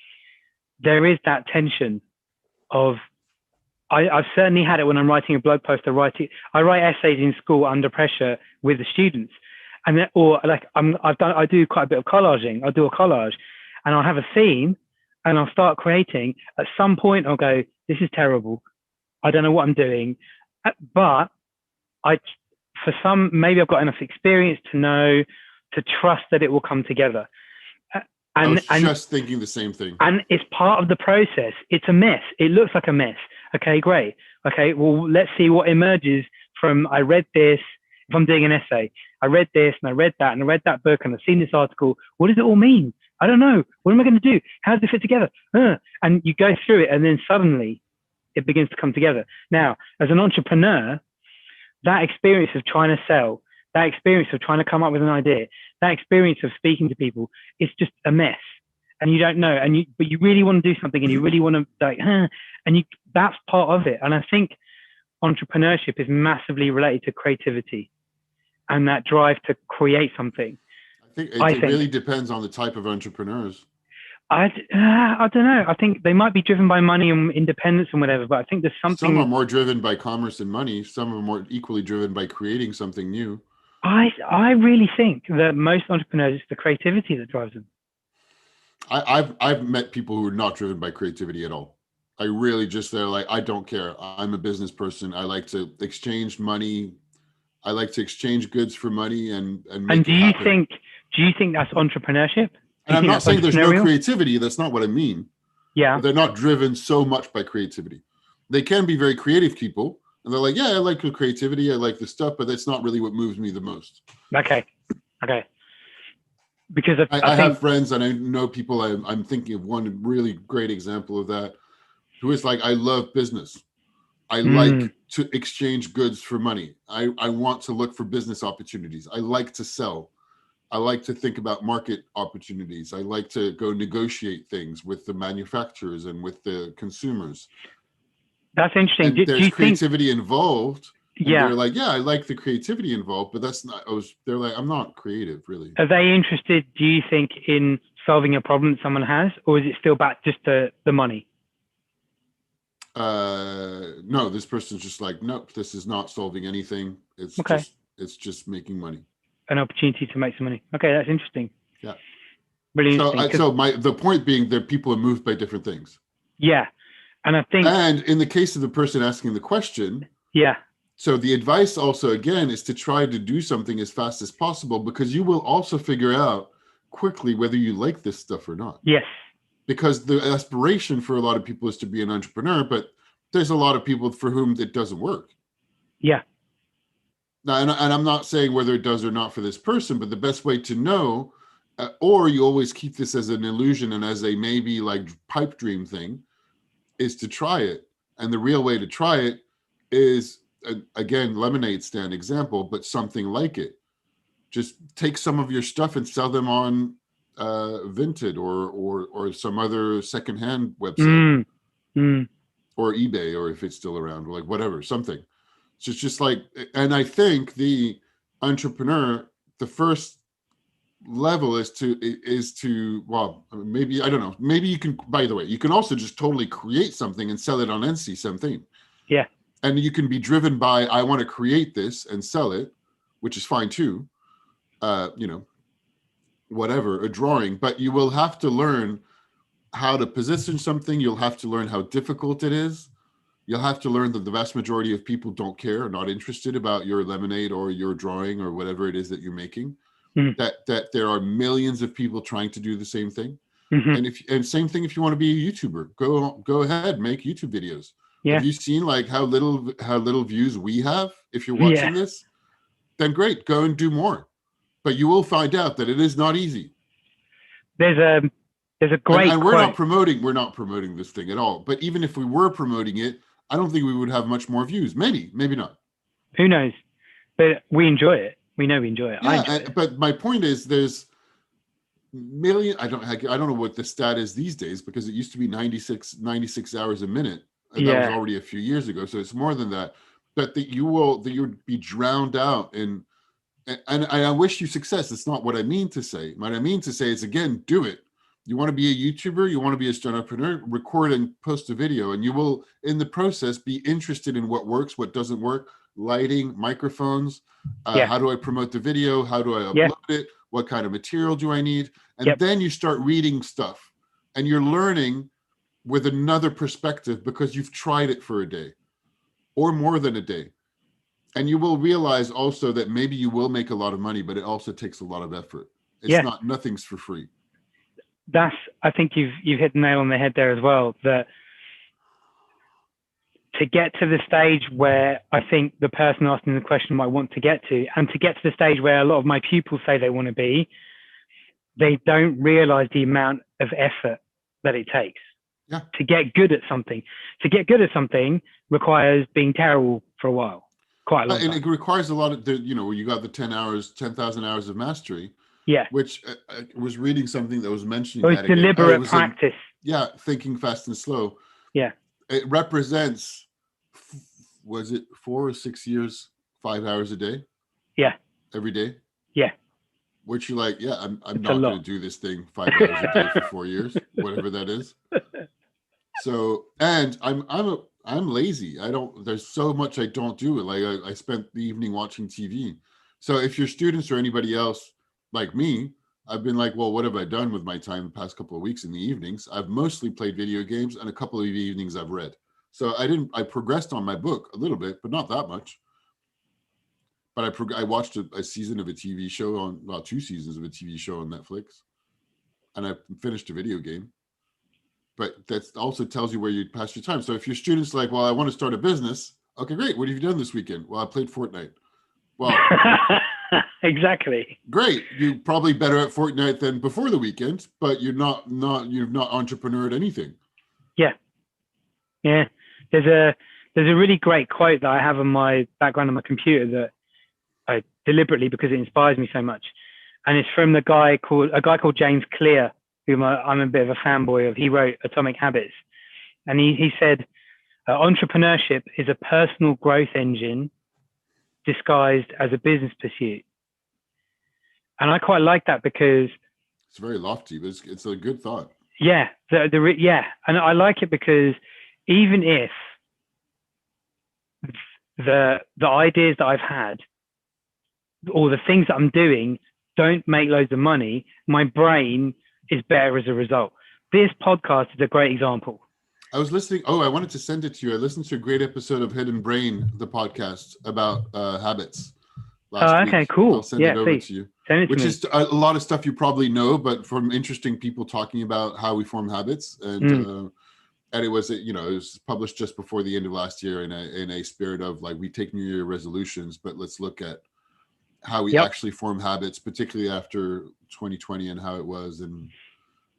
there is that tension of I've certainly had it when I'm writing a blog post. I write essays in school under pressure with the students, and then, or like I do quite a bit of collaging. I'll do a collage, and I'll have a theme, and I'll start creating. At some point, I'll go, "This is terrible. I don't know what I'm doing," but maybe I've got enough experience to trust that it will come together. I was just thinking the same thing. And it's part of the process. It's a mess. It looks like a mess. Okay, great. Okay, well, let's see what emerges from, I read this. If I'm doing an essay, I read this and I read that and I read that book and I've seen this article. What does it all mean? I don't know. What am I going to do? How does it fit together? And you go through it and then suddenly it begins to come together. Now, as an entrepreneur, that experience of trying to sell, that experience of trying to come up with an idea, that experience of speaking to people, it's just a mess. And you don't know, but you really want to do something and you really want to that's part of it. And I think entrepreneurship is massively related to creativity and that drive to create something. I think it really depends on the type of entrepreneurs. I don't know. I think they might be driven by money and independence and whatever, but I think there's something. Some are more driven by commerce and money. Some are more equally driven by creating something new. I really think that most entrepreneurs, it's the creativity that drives them. I've met people who are not driven by creativity at all. I really they're like, I don't care. I'm a business person. I like to exchange money. I like to exchange goods for money and make it happen. Do you think that's entrepreneurship? And I'm not saying there's no creativity. That's not what I mean. Yeah. But they're not driven so much by creativity. They can be very creative people. And they're like, yeah, I like the creativity. I like the stuff, but that's not really what moves me the most. Okay. Because I have friends and I know people. I'm thinking of one really great example of that, who is like, I love business. I like to exchange goods for money. I want to look for business opportunities. I like to sell. I like to think about market opportunities. I like to go negotiate things with the manufacturers and with the consumers. That's interesting. And there's creativity involved. Yeah. They're like, yeah, I like the creativity involved, but that's not, they're like, I'm not creative really. Are they interested, do you think, in solving a problem that someone has, or is it still back just to the money? No, this person's just like, nope, this is not solving anything. It's just making money. An opportunity to make some money. Okay, that's interesting. Yeah. Really interesting. The point being that people are moved by different things. Yeah. And I think, and in the case of the person asking the question, yeah. So the advice also, again, is to try to do something as fast as possible, because you will also figure out quickly whether you like this stuff or not. Yes. Because the aspiration for a lot of people is to be an entrepreneur, but there's a lot of people for whom it doesn't work. Yeah. Now, and I'm not saying whether it does or not for this person, but the best way to know, or you always keep this as an illusion and as a maybe like pipe dream thing, is to try it. And the real way to try it is, again, lemonade stand example, but something like it. Just take some of your stuff and sell them on Vinted or some other secondhand website or eBay, or if it's still around, or like whatever, something. So it's just like, and I think the entrepreneur, the first level is to well, maybe, I don't know, maybe you can, by the way, you can also just totally create something and sell it on Etsy, something. Yeah. And you can be driven by, I want to create this and sell it, which is fine too. Whatever, a drawing, but you will have to learn how to position something. You'll have to learn how difficult it is. You'll have to learn that the vast majority of people don't care, are not interested about your lemonade or your drawing or whatever it is that you're making. That there are millions of people trying to do the same thing. And same thing if you want to be a YouTuber, go ahead, make YouTube videos. Yeah. Have you seen like how little views we have? If you're watching this, then great, go and do more. But you will find out that it is not easy. There's a great and we're not promoting this thing at all. But even if we were promoting it, I don't think we would have much more views. Maybe not. Who knows? But we enjoy it. We know we enjoy it. Yeah, but my point is, million. I don't know what the stat is these days, because it used to be 96 hours a minute. And that was already a few years ago. So it's more than that. But that you'd be drowned out in, and I wish you success. It's not what I mean to say. What I mean to say is, again, do it. You want to be a YouTuber, you want to be a entrepreneur, record and post a video, and you will, in the process, be interested in what works, what doesn't work, lighting, microphones, how do I promote the video, how do I upload it, what kind of material do I need? And then you start reading stuff, and you're learning with another perspective because you've tried it for a day or more than a day. And you will realize also that maybe you will make a lot of money, but it also takes a lot of effort. It's not, nothing's for free. I think you've hit the nail on the head there as well, that to get to the stage where I think the person asking the question might want to get to, and to get to the stage where a lot of my pupils say they want to be, they don't realize the amount of effort that it takes to get good at something. To get good at something requires being terrible for a while, quite a long time. And it requires a lot of, you got the 10,000 hours of mastery. Yeah. Which I was reading something that was mentioning that deliberate practice. Thinking fast and slow. Yeah. It represents, was it 4 or 6 years, 5 hours a day? Yeah. Every day? Yeah. Which you're like, I'm not going to do this thing 5 hours a day for 4 years, whatever that is. So, and I'm lazy. There's so much I don't do. Like I spent the evening watching TV. So if your students or anybody else like me, I've been like, well, what have I done with my time the past couple of weeks in the evenings? I've mostly played video games, and a couple of evenings I've read. So I progressed on my book a little bit, but not that much. But I watched a season of a TV show 2 seasons of a TV show on Netflix, and I finished a video game. But that also tells you where you pass your time. So if your student's like, well, I want to start a business. Okay, great. What have you done this weekend? Well, I played Fortnite. Well, exactly. Great. You're probably better at Fortnite than before the weekend, but you've not entrepreneured anything. Yeah. Yeah. There's a really great quote that I have on my background on my computer that I deliberately, because it inspires me so much. And it's from a guy called James Clear, whom I'm a bit of a fanboy of. He wrote Atomic Habits. And he said, entrepreneurship is a personal growth engine disguised as a business pursuit. And I quite like that because it's very lofty, but it's a good thought. Yeah, and I like it because even if the ideas that I've had or the things that I'm doing don't make loads of money, my brain is better as a result. This podcast is a great example. I was listening. I wanted to send it to you. I listened to a great episode of Hidden Brain, the podcast about habits. Okay, week. Cool. I'll send it over to you. Send it to me. Which is a lot of stuff you probably know, but from interesting people talking about how we form habits. And it was, it was published just before the end of last year in a spirit of like, we take New Year resolutions, but let's look at how we actually form habits, particularly after 2020 and how it was. And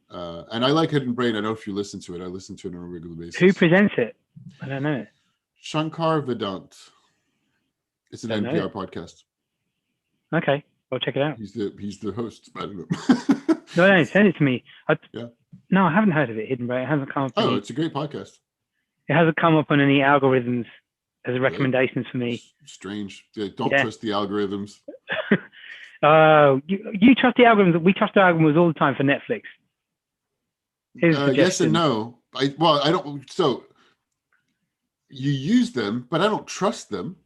I like Hidden Brain. I don't know if you listen to it. I listen to it on a regular basis. Who presents it? I don't know. Shankar Vedant. It's an NPR podcast. Okay, I'll check it out. He's the host. I don't know. No, send it to me. No, I haven't heard of it. Hidden Brain. It hasn't come up. It's a great podcast. It hasn't come up on any algorithms as recommendations for me. Strange. Don't trust the algorithms. You trust the algorithms. We trust the algorithms all the time for Netflix. Yes and no. I don't. So you use them, but I don't trust them.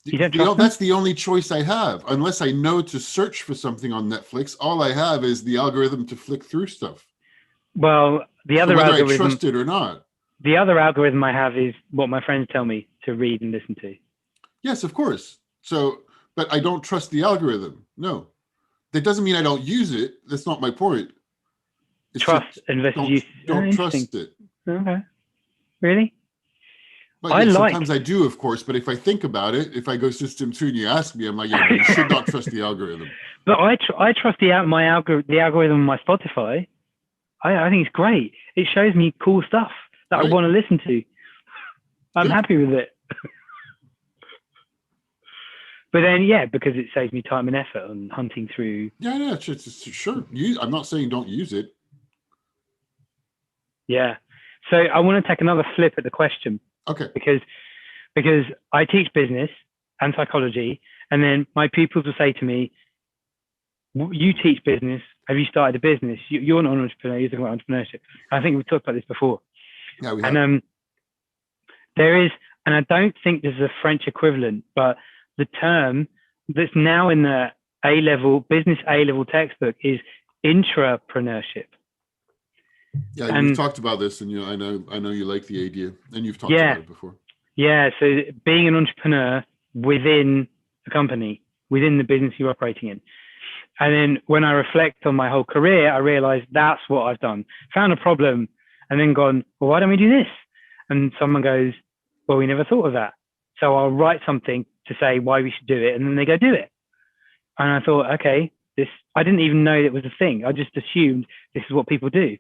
That's the only choice I have. Unless I know to search for something on Netflix, all I have is the algorithm to flick through stuff. Well, whether I trust it or not. The other algorithm I have is what my friends tell me to read and listen to. Yes, of course. So, but I don't trust the algorithm. No, that doesn't mean I don't use it. That's not my point. Trust versus use. Don't trust it. Okay. Really? But sometimes I do, of course. But if I think about it, if I go system 2 and you ask me, I'm like, yeah, you should not trust the algorithm. But I trust the algorithm on my Spotify. I think it's great. It shows me cool stuff that I want to listen to. I'm happy with it. But then, yeah, because it saves me time and effort on hunting through. Yeah, sure. I'm not saying don't use it. Yeah. So I want to take another flip at the question. Okay. Because I teach business and psychology, and then my pupils will say to me, you teach business. Have you started a business? You're not an entrepreneur. You're talking about entrepreneurship. I think we've talked about this before. Yeah, we have. And there is, and I don't think there's a French equivalent, but the term that's now in the business A-level textbook is intrapreneurship. Yeah, we've talked about this, and I know you like the idea, and you've talked about it before. Yeah, so being an entrepreneur within a company, within the business you're operating in. And then when I reflect on my whole career, I realize that's what I've done. Found a problem and then gone, well, why don't we do this? And someone goes, well, we never thought of that. So I'll write something to say why we should do it. And then they go do it. And I thought, okay, I didn't even know it was a thing. I just assumed this is what people do.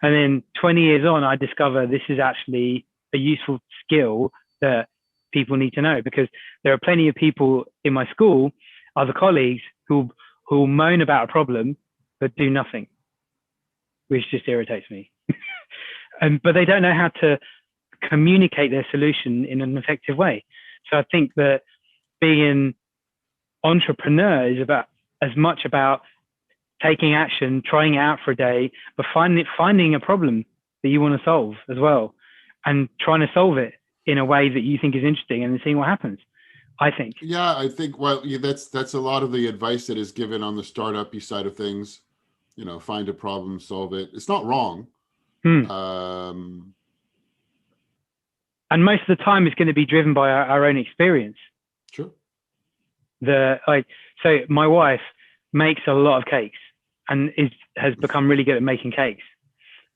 And then 20 years on, I discover this is actually a useful skill that people need to know, because there are plenty of people in my school, other colleagues, who moan about a problem but do nothing, which just irritates me. But they don't know how to communicate their solution in an effective way. So I think that being an entrepreneur is as much about taking action, trying it out for a day, but finding a problem that you want to solve as well, and trying to solve it in a way that you think is interesting, and then seeing what happens. I think. Yeah, I think, well, yeah, that's a lot of the advice that is given on the startup-y side of things. Find a problem, solve it. It's not wrong. And most of the time it's going to be driven by our own experience. Sure. So my wife makes a lot of cakes and has become really good at making cakes.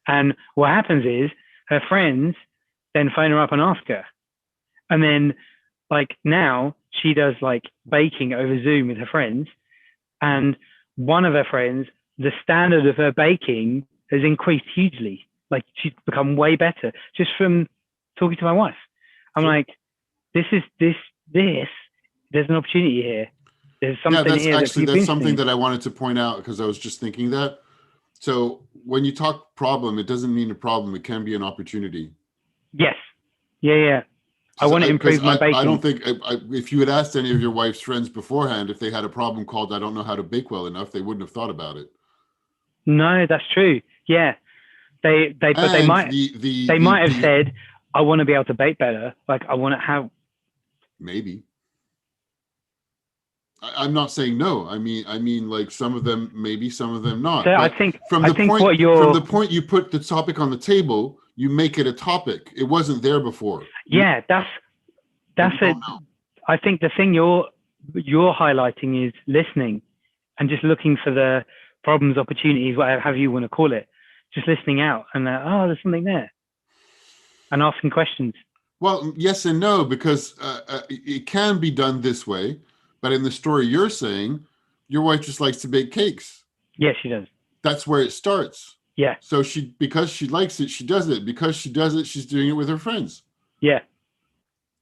And what happens is her friends then phone her up and ask her. And then now she does baking over Zoom with her friends. And one of her friends, the standard of her baking has increased hugely. She's become way better just from talking to my wife. I'm like, there's an opportunity here. There's something here. That's something that I wanted to point out, because I was just thinking that. So when you talk problem, it doesn't mean a problem. It can be an opportunity. Yes. Yeah. I want to improve my baking. I don't think, if you had asked any of your wife's friends beforehand if they had a problem called I don't know how to bake well enough, they wouldn't have thought about it. No, that's true. Yeah. They might have said, I want to be able to bake better. I want to have. Maybe. I'm not saying no. I mean, some of them, maybe, some of them not. So but I think from the point you put the topic on the table, you make it a topic. It wasn't there before. Yeah, that's it. I think the thing you're highlighting is listening and just looking for the problems, opportunities, whatever you want to call it. Just listening out and there's something there, and asking questions. Well, yes and no, because it can be done this way. But in the story you're saying, your wife just likes to bake cakes. Yes, she does. That's where it starts. Yeah. So because she likes it, she does it. Because she does it, she's doing it with her friends. Yeah.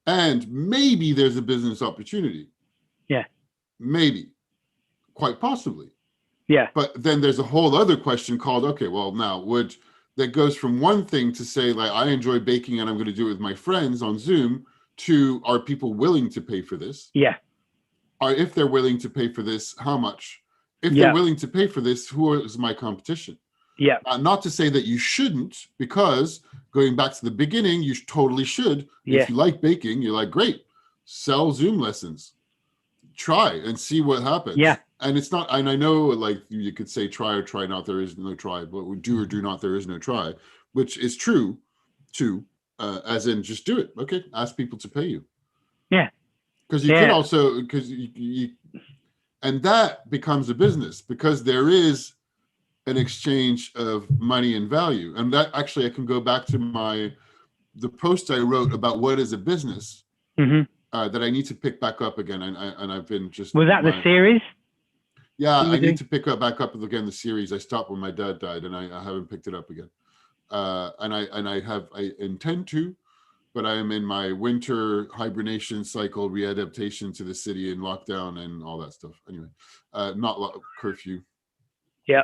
And maybe there's a business opportunity. Yeah. Maybe. Quite possibly. Yeah. But then there's a whole other question called, okay, well, now, that goes from one thing to say, I enjoy baking and I'm going to do it with my friends on Zoom, to, are people willing to pay for this? Yeah. Or if they're willing to pay for this, how much? If they're willing to pay for this, who is my competition? Yeah. Not to say that you shouldn't, because going back to the beginning, you totally should. Yeah. If you like baking, you're great, sell Zoom lessons, try and see what happens. Yeah. And it's not, and I know you could say try or try not, there is no try, but do or do not, there is no try, which is true too, as in just do it. Okay. Ask people to pay you. Yeah. Because you could also, and that becomes a business, because there is an exchange of money and value. And that actually, I can go back to the post I wrote about what is a business, that I need to pick back up again. And I've been just. Was that the series? Yeah, I need to pick back up again the series. I stopped when my dad died, and I haven't picked it up again. And I intend to. but I am in my winter hibernation cycle, readaptation to the city and lockdown and all that stuff. Anyway, curfew. Yeah.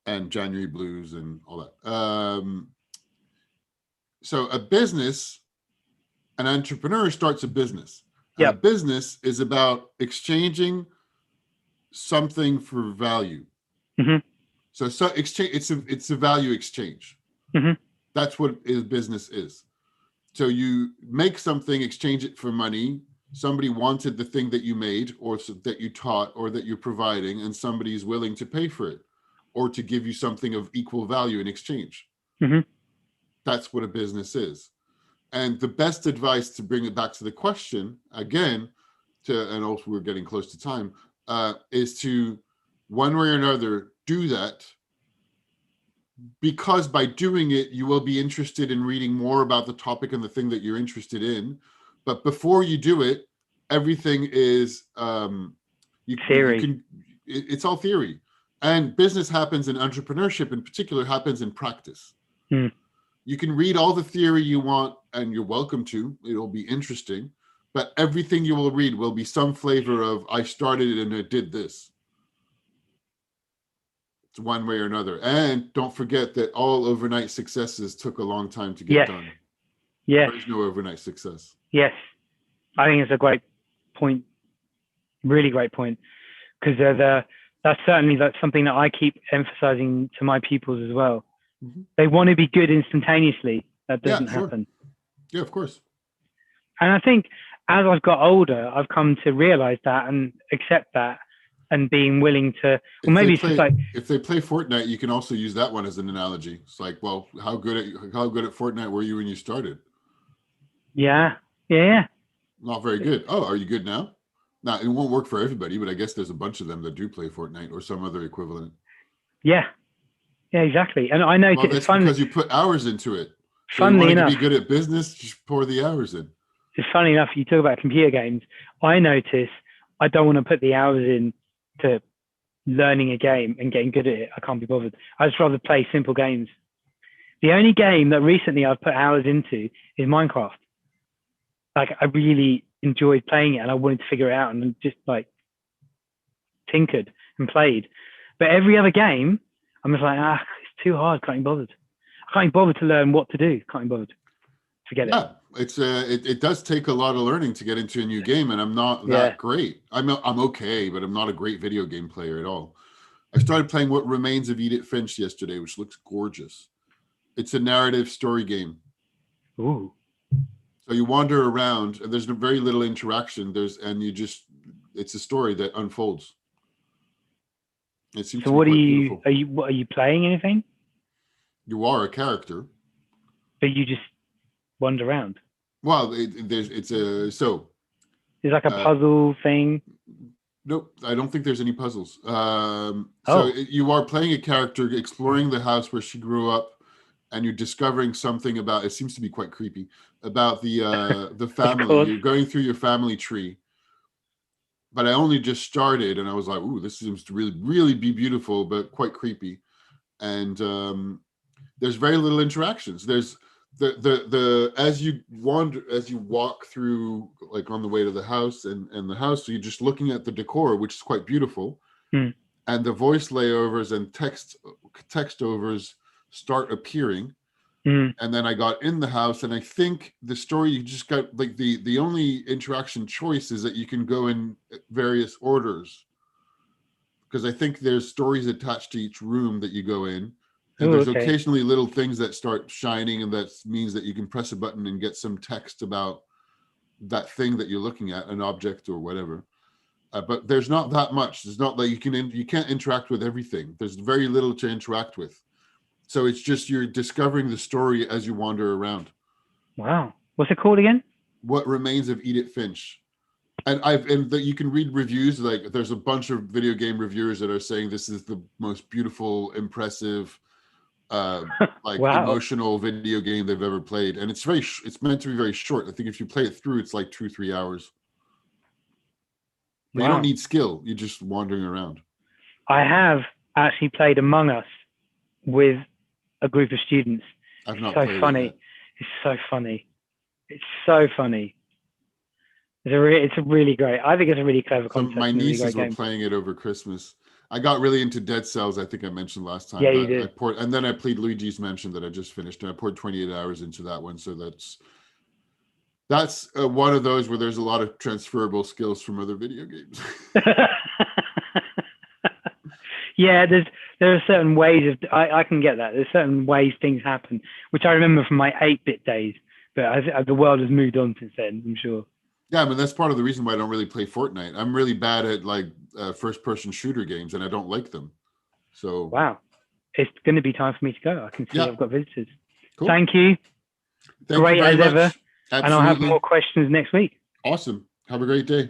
And January blues and all that. So an entrepreneur starts a business. Yeah. A business is about exchanging something for value. Mm-hmm. So exchange, it's a value exchange. Mm-hmm. That's what business is. So you make something, exchange it for money. Somebody wanted the thing that you made or that you taught or that you're providing, and somebody is willing to pay for it or to give you something of equal value in exchange. Mm-hmm. That's what a business is. And the best advice, to bring it back to the question again, and also we're getting close to time, is to one way or another do that, because by doing it, you will be interested in reading more about the topic and the thing that you're interested in. But before you do it, everything is Theory. It's all theory. And business happens, in entrepreneurship in particular, happens in practice. Mm. You can read all the theory you want, and you're welcome to. It'll be interesting. But everything you will read will be some flavor of, I started it and I did this. It's one way or another. And don't forget that all overnight successes took a long time to get done. Yes. There is no overnight success. Yes. I think it's a great point. Really great point. Because that's certainly something that I keep emphasizing to my pupils as well. Mm-hmm. They want to be good instantaneously. That doesn't happen. Yeah, of course. And I think as I've got older, I've come to realize that and accept that, and being willing to, or maybe it's just like, if they play Fortnite, you can also use that one as an analogy. It's like, well, how good at Fortnite were you when you started? Yeah. Not very good. Oh, are you good now? Now, it won't work for everybody, but I guess there's a bunch of them that do play Fortnite or some other equivalent. Yeah, exactly. And I know that's because you put hours into it. So funnily you enough, to be good at business, just pour the hours in. It's funny enough, you talk about computer games. I notice I don't want to put the hours in to learning a game and getting good at it. I can't be bothered. I just rather play simple games. The only game that recently I've put hours into is Minecraft. Like, I really enjoyed playing it and I wanted to figure it out, and just like tinkered and played. But every other game, I'm just like, it's too hard. Can't be bothered. I can't be bothered to learn what to do. Can't be bothered. Forget it. Yeah, it does take a lot of learning to get into a new game, and I'm not that great. I'm okay, but I'm not a great video game player at all. I started playing What Remains of Edith Finch yesterday, which looks gorgeous. It's a narrative story game. Ooh. So you wander around, and there's very little interaction. It's a story that unfolds. It seems so to what be are quite you beautiful. are you playing anything? You are a character, but you just wander around. Well, it's like a puzzle thing. Nope, I don't think there's any puzzles. You are playing a character, exploring the house where she grew up, and you're discovering something about, it seems to be quite creepy, about the family. You're going through your family tree. But I only just started, and I was like, ooh, this seems to really, really be beautiful, but quite creepy. And there's very little interactions. There's as you walk through, like on the way to the house and the house, so you're just looking at the decor, which is quite beautiful. And the voice layovers and text overs start appearing. And then I got in the house, and I think the story, you just got like the only interaction choice is that you can go in various orders, because I think there's stories attached to each room that you go in. And there's occasionally little things that start shining, and that means that you can press a button and get some text about that thing that you're looking at, an object or whatever. But there's not that much. It's not like you can't interact with everything. There's very little to interact with. So it's just you're discovering the story as you wander around. Wow. What's it called again? What Remains of Edith Finch. And you can read reviews. Like, there's a bunch of video game reviewers that are saying this is the most beautiful, impressive, emotional video game they've ever played. And it's meant to be very short. I think if you play it through, it's like 2-3 hours. But you don't need skill. You're just wandering around. I have actually played Among Us with a group of students. I've not so played funny. It yet. It's so funny. It's so funny. It's a really great. I think it's a really clever So concept. my and a really nieces great were game. playing it over Christmas. I got really into Dead Cells. I think I mentioned last time. Yeah, you did. And then I played Luigi's Mansion that I just finished, and I poured 28 hours into that one. So that's one of those where there's a lot of transferable skills from other video games. Yeah, there are certain ways of I can get that. There's certain ways things happen, which I remember from my 8-bit days. But as the world has moved on since then, I'm sure. Yeah, but that's part of the reason why I don't really play Fortnite. I'm really bad at like first-person shooter games, and I don't like them. So wow, it's going to be time for me to go. I can see I've got visitors. Cool. Thank you. Thank Great you very as ever. much. Absolutely. And I'll have more questions next week. Awesome. Have a great day.